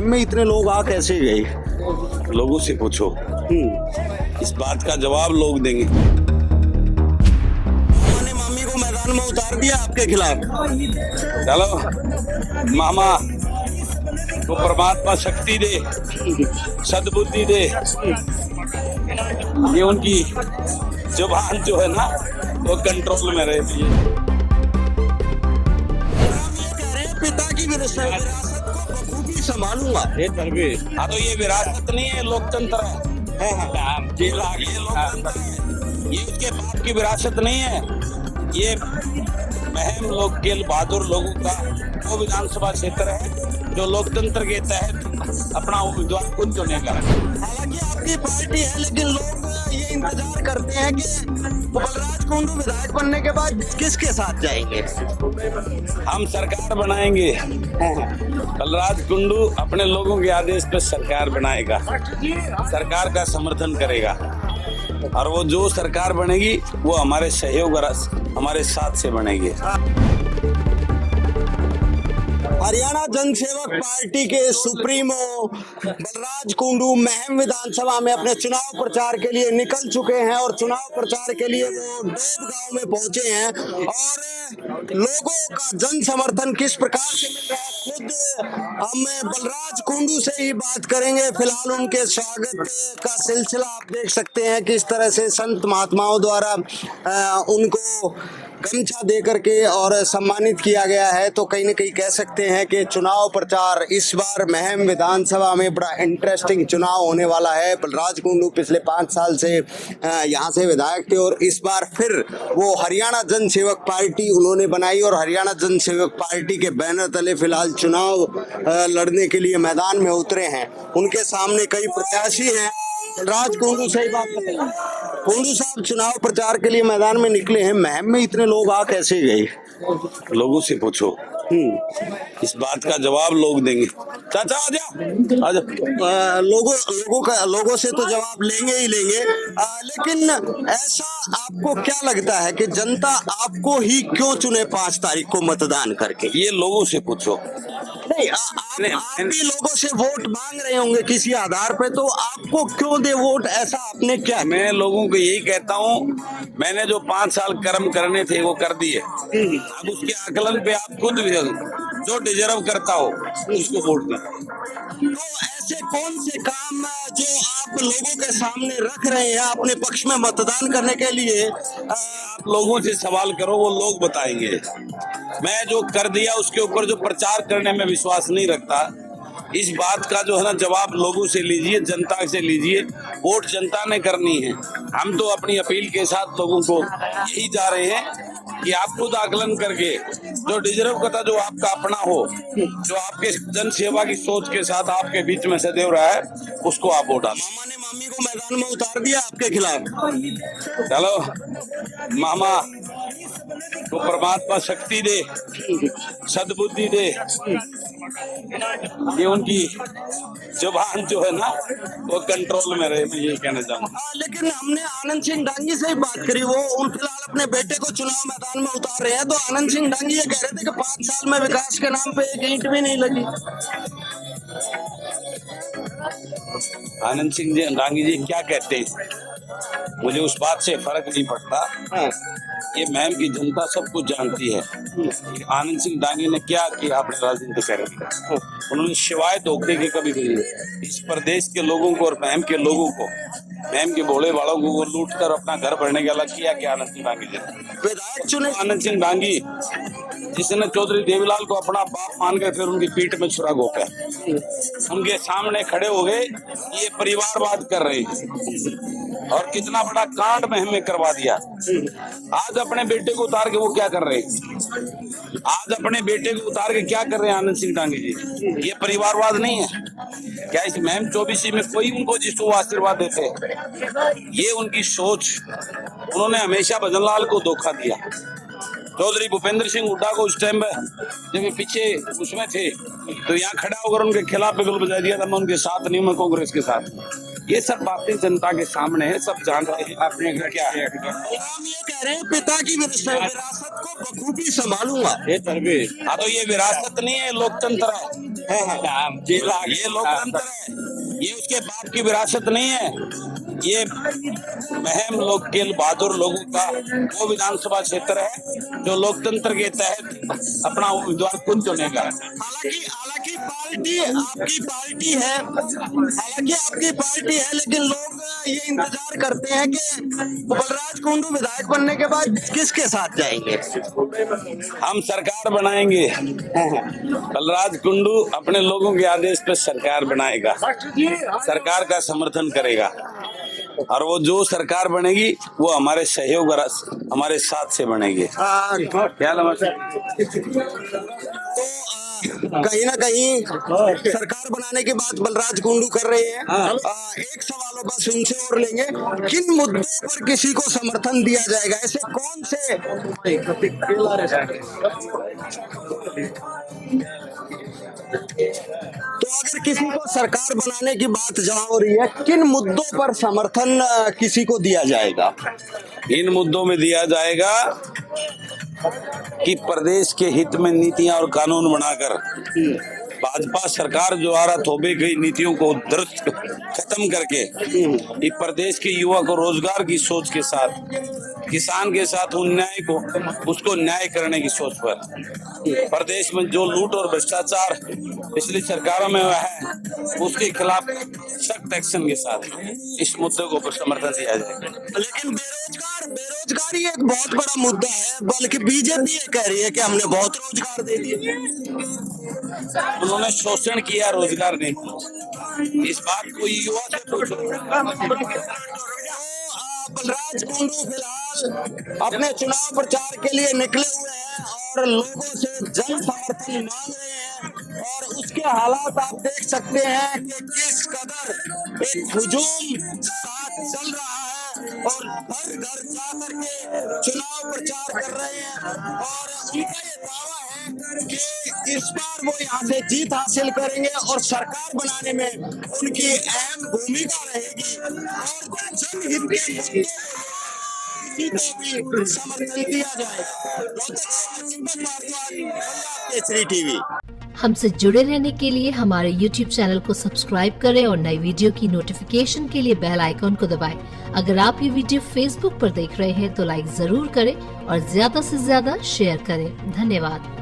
महम में इतने लोग आ कैसे गए? लोगों से पूछो, इस बात का जवाब लोग देंगे। मामा ने मामी को मैदान में उतार दिया आपके खिलाफ। चलो मामा को परमात्मा शक्ति दे, सद्बुद्धि दे। ये उनकी जुबान जो है ना वो कंट्रोल में रहती है। पिता की विरासत को बखूबी संभालूंगा। हाँ तो ये विरासत नहीं है, लोकतंत्र है। ये लोकतंत्र है, ये उसके बाप की विरासत नहीं है। ये महम लोग के बहादुर लोगों का वो विधानसभा क्षेत्र है जो लोकतंत्र के तहत अपना उम्मीदवार खुद चुनेगा। हालांकि आपकी पार्टी है, लेकिन लोग ये इंतजार करते हैं कि बलराज कुंडू विधायक बनने के बाद किसके साथ जाएंगे। हम सरकार बनाएंगे। बलराज कुंडू अपने लोगों के आदेश पर सरकार बनाएगा, सरकार का समर्थन करेगा और वो जो सरकार बनेगी वो हमारे सहयोग और हमारे साथ से बनेगी। हरियाणा जनसेवक पार्टी के सुप्रीमो बलराज कुंडू महम विधानसभा में अपने चुनाव प्रचार के लिए निकल चुके हैं और चुनाव प्रचार के लिए वो देव गांव में पहुंचे हैं और लोगों का जन समर्थन किस प्रकार से मिल रहा है खुद हम बलराज कुंडू से ही बात करेंगे। फिलहाल उनके स्वागत का सिलसिला आप देख सकते हैं किस तरह से संत महात्माओं द्वारा उनको गमछा दे करके और सम्मानित किया गया है। तो कहीं न कहीं कह सकते हैं कि चुनाव प्रचार इस बार महम विधानसभा में बड़ा इंटरेस्टिंग चुनाव होने वाला है। बलराज कुंडू पिछले 5 साल से यहाँ से विधायक थे और इस बार फिर वो हरियाणा जनसेवक पार्टी उन्होंने बनाई और हरियाणा जनसेवक पार्टी के बैनर तले फिलहाल चुनाव लड़ने के लिए मैदान में उतरे हैं। उनके सामने कई प्रत्याशी हैं। बलराज कुंडू से ही बात करें। कुंडू साहब चुनाव प्रचार के लिए मैदान में निकले हैं, महम में इतने लोग आ कैसे गए? लोगों से पूछो, इस बात का जवाब लोग देंगे। चाचा आजा। लोगों से तो जवाब लेंगे ही लेंगे, लेकिन ऐसा आपको क्या लगता है कि जनता आपको ही क्यों चुने 5 तारीख को मतदान करके? ये लोगों से पूछो। नहीं, आप भी लोगों से वोट मांग रहे होंगे किसी आधार पे, तो आपको क्यों दे वोट? ऐसा आपने क्या? मैं लोगों को यही कहता हूँ, मैंने जो 5 साल कर्म करने थे वो कर दिए। अब उसके आकलन पे आप खुद जो डिजर्व करता हो उसको वोट दो। तो ऐसे कौन से काम जो आप लोगों के सामने रख रहे हैं अपने पक्ष में मतदान करने के लिए? आप लोगों से सवाल करो, वो लोग बताएंगे। मैं जो कर दिया उसके ऊपर जो प्रचार करने में विश्वास नहीं रखता, इस बात का जो है ना जवाब लोगों से लीजिए, जनता से लीजिए। वोट जनता ने करनी है। हम तो अपनी अपील के साथ लोगों को यही जा रहे हैं कि आप खुद आकलन करके जो डिजर्व करता, जो आपका अपना हो, जो आपके जन सेवा की सोच के साथ आपके बीच में सदैव रहा है, उसको आप वोट डालें। मामा ने मामी को मैदान में उतार दिया आपके खिलाफ। चलो मामा को परमात्मा शक्ति दे, सद्बुद्धि दे। ये उनकी जुबान जो है ना वो कंट्रोल में रहे, मैं यही कहना चाहूँगा। लेकिन हमने आनंद सिंह डांगी से ही बात करी, वो फिलहाल अपने बेटे को चुनाव मैदान में उतार रहे हैं। तो आनंद सिंह डांगी ये कह रहे थे कि 5 साल में विकास के नाम पे एक ईंट भी नहीं लगी। आनंद सिंह जी डांगी जी क्या कहते हैं, मुझे उस बात से फर्क नहीं पड़ता। ये महम की जनता सब कुछ जानती है कि आनंद सिंह डांगी ने क्या किया अपने राजनीति करेंगे। उन्होंने शिवाय धोखे के कभी नहीं, इस प्रदेश के लोगों को और महम के लोगों को, महम के भोले वालों को लूट कर अपना घर भरने के अलग किया कि आनंद सिंह डांगी जी विधायक चुने। आनंद सिंह डांगी जिसने चौधरी देवीलाल को अपना बाप मानकर फिर उनकी पीठ में छुरा घोंपा, उनके सामने खड़े हो गए, ये परिवारवाद कर रहे हैं और कितना बड़ा कांड महम में करवा दिया। आज अपने बेटे को उतार के वो क्या कर रहे हैं? आज अपने बेटे को उतार के क्या कर रहे हैं आनंद सिंह डांगी जी? ये परिवारवाद नहीं है क्या? इस महम 24 में कोई उनको जिसको आशीर्वाद देते? ये उनकी सोच। उन्होंने हमेशा भजनलाल को धोखा दिया। चौधरी भूपेंद्र सिंह हुड्डा को उस टाइम में जब ये पीछे उसमें थे तो यहाँ खड़ा होकर उनके खिलाफ बिगुल बजा दिया था, मैं उनके साथ नहीं, मैं कांग्रेस के साथ। ये सब बातें जनता के सामने है, सब जानते हैं। आपने क्या है? हम ये कह रहे हैं पिता की विरासत को बखूबी संभालूंगा। हाँ तो ये विरासत नहीं है, लोकतंत्र है। ये लोकतंत्र है, ये उसके बाप की विरासत नहीं है। ये महम लोग के बहादुर लोगों का वो विधानसभा क्षेत्र है जो लोकतंत्र के तहत अपना उम्मीदवार खुद चुनेगा। हालांकि पार्टी आपकी पार्टी है, हालांकि आपकी पार्टी है, लेकिन लोग ये इंतजार करते हैं कि बलराज कुंडू विधायक बनने के बाद किसके साथ जाएंगे। हम सरकार बनाएंगे, बलराज कुंडू अपने लोगों के आदेश पर सरकार बनाएगा, सरकार का समर्थन करेगा और वो जो सरकार बनेगी वो हमारे सहयोग और हमारे साथ से बनेगी। क्या तो कहीं ना कहीं सरकार बनाने की बात बलराज कुंडू कर रहे हैं। एक सवाल बस उनसे और लेंगे, किन मुद्दों पर किसी को समर्थन दिया जाएगा, ऐसे कौन से तो अगर किसी को सरकार बनाने की बात जहाँ हो रही है, किन मुद्दों पर समर्थन किसी को दिया जाएगा? इन मुद्दों में दिया जाएगा कि प्रदेश के हित में नीतियां और कानून बनाकर भाजपा सरकार द्वारा थोपी गई नीतियों को दुरुस्त खत्म करके इस प्रदेश के युवा को रोजगार की सोच के साथ, किसान के साथ अन्याय को उसको न्याय करने की सोच पर प्रदेश में जो लूट और भ्रष्टाचार पिछली सरकारों में हुआ है उसके खिलाफ सख्त एक्शन के साथ इस मुद्दे को समर्थन दिया जाएगा। लेकिन बेरोजगारी एक बहुत बड़ा मुद्दा है, बल्कि बीजेपी ये कह रही है कि हमने बहुत रोजगार दे दिए। उन्होंने शोषण किया, रोजगार नहीं। इस बात को युवा से पूछो। बलराज कुंडू फिलहाल अपने चुनाव प्रचार के लिए निकले हुए हैं और लोगों से जन समर्थन मांग रहे हैं और उसके हालात आप देख सकते हैं कि किस कदर एक हुजूम साथ चल रहा है और हर घर जाकर के चुनाव प्रचार कर रहे हैं और उनका ये दावा है कि इस बार वो यहाँ से जीत हासिल करेंगे और सरकार बनाने में उनकी अहम भूमिका रहेगी और जनहित के मुद्दों को भी समर्थन दिया जाएगा। केसरी टीवी। हमसे जुड़े रहने के लिए हमारे YouTube चैनल को सब्सक्राइब करें और नई वीडियो की नोटिफिकेशन के लिए बेल आइकॉन को दबाएं। अगर आप ये वीडियो Facebook पर देख रहे हैं तो लाइक जरूर करें और ज्यादा से ज्यादा शेयर करें। धन्यवाद।